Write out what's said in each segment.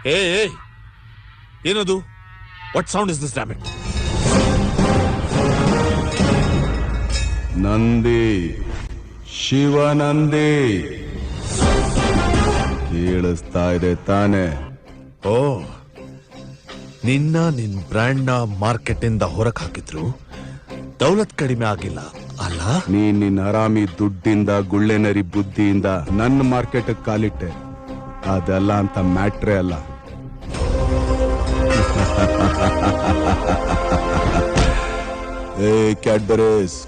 ಏ ಏನದು? What sound is this dam it? Nandi, Shivanandi ಕೇಳಿಸ್ತಾ ಇದೆ ತಾನೆ? ಓ, ನಿನ್ ಬ್ರ್ಯಾಂಡ್ ನ ಮಾರ್ಕೆಟ್ ಇಂದ ಹೊರಕ್ ಹಾಕಿದ್ರು ದೌಲತ್ ಕಡಿಮೆ ಆಗಿಲ್ಲ ಅಲ್ಲ? ನಿನ್ನ ಹರಾಮಿ ದುಡ್ಡಿಂದ ಗುಳ್ಳೆನರಿ ಬುದ್ಧಿಯಿಂದ ನನ್ನ ಮಾರ್ಕೆಟ್ ಕಾಲಿಟ್ಟೆ. ಅದೆಲ್ಲ ಅಂತ ಮ್ಯಾಟ್ರೇ ಅಲ್ಲ. ಏ ಕ್ಯಾಡ್ಬರೀಸ್,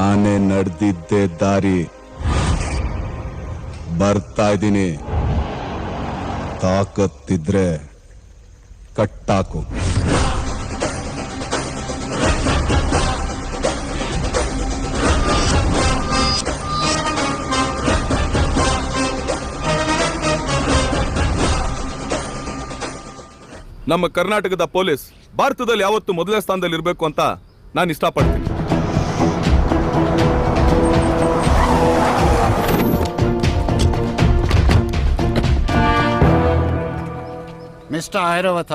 ಆನೆ ನಡೆದಿದ್ದೆ ದಾರಿ ಬರ್ತಾ ಇದ್ದೀನಿ. ತಾಕತ್ತಿದ್ರೆ ಕಟ್ಟಾಕು. ನಮ್ಮ ಕರ್ನಾಟಕದ ಪೊಲೀಸ್ ಭಾರತದಲ್ಲಿ ಯಾವತ್ತು ಮೊದಲನೇ ಸ್ಥಾನದಲ್ಲಿ ಇರಬೇಕು ಅಂತ ನಾನು ಇಷ್ಟಪಡ್ತೀನಿ. Mister Airavata,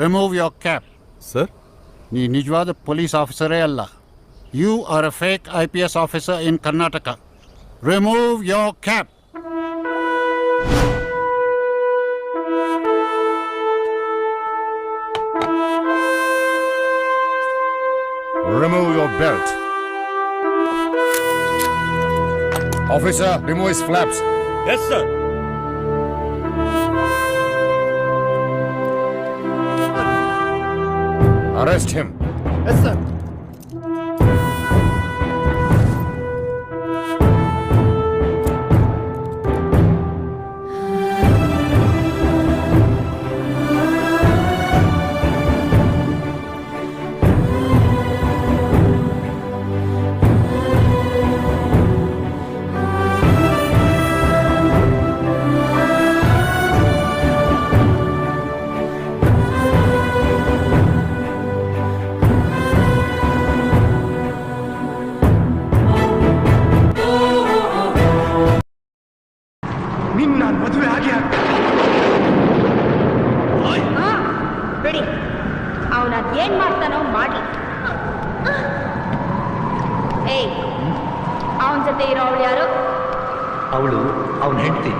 remove your cap. Sir, ನೀ ನಿಜವಾದ ಪೊಲೀಸ್ ಆಫೀಸರೇ ಅಲ್ಲ. You are a fake IPS officer in Karnataka. Remove your cap. Remove your belt. Officer, remove his flaps. Yes sir. Arrest him. Yes, sir. ಬಿಡಿ, ಅವನದೇನ್ ಮಾಡ್ತಾನೋ ಮಾಡಿ. ಏಯ್, ಅವನ ಜೊತೆ ಇರೋ ಅವಳು ಯಾರು? ಅವಳು ಅವನ ಹೆಂಡತಿ.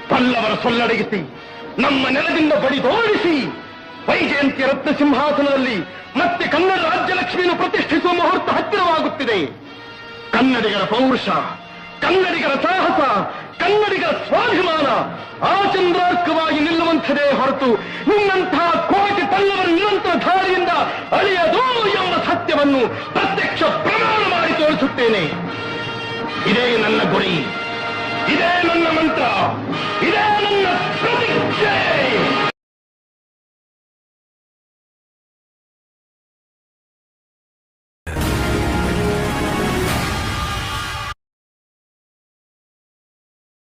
ಪಲ್ಲವರ ಸೊಲ್ಲಡಗಿಸಿ ನಮ್ಮ ನೆಲದಿಂದ ಬಡಿದೋಡಿಸಿ ವೈಜಯಂತಿ ರತ್ನ ಸಿಂಹಾಸನದಲ್ಲಿ ಮತ್ತೆ ಕನ್ನಡ ರಾಜ್ಯಲಕ್ಷ್ಮಿಯನ್ನು ಪ್ರತಿಷ್ಠಿಸುವ ಮುಹೂರ್ತ ಹತ್ತಿರವಾಗುತ್ತಿದೆ. ಕನ್ನಡಿಗರ ಪೌರುಷ, ಕನ್ನಡಿಗರ ಸಾಹಸ, ಕನ್ನಡಿಗರ ಸ್ವಾಭಿಮಾನ ಆಚಂದ್ರಾರ್ಕವಾಗಿ ನಿಲ್ಲುವಂಥದೇ ಹೊರತು ನಿನ್ನಂತಹ ಕೋಟಿ ಪಲ್ಲವರ ನಿರಂತರ ಧಾರಿಯಿಂದ ಅಳಿಯದು ಎಂಬ ಸತ್ಯವನ್ನು ಪ್ರತ್ಯಕ್ಷ ಪ್ರಮಾಣ ಮಾಡಿ ತೋರಿಸುತ್ತೇನೆ. ಇದೇ ನನ್ನ ಗುರಿ, ಇದೇ ನನ್ನ ಮಂತ್ರ, ಇದೇ ನನ್ನ ಪ್ರತಿಜ್ಞೆ.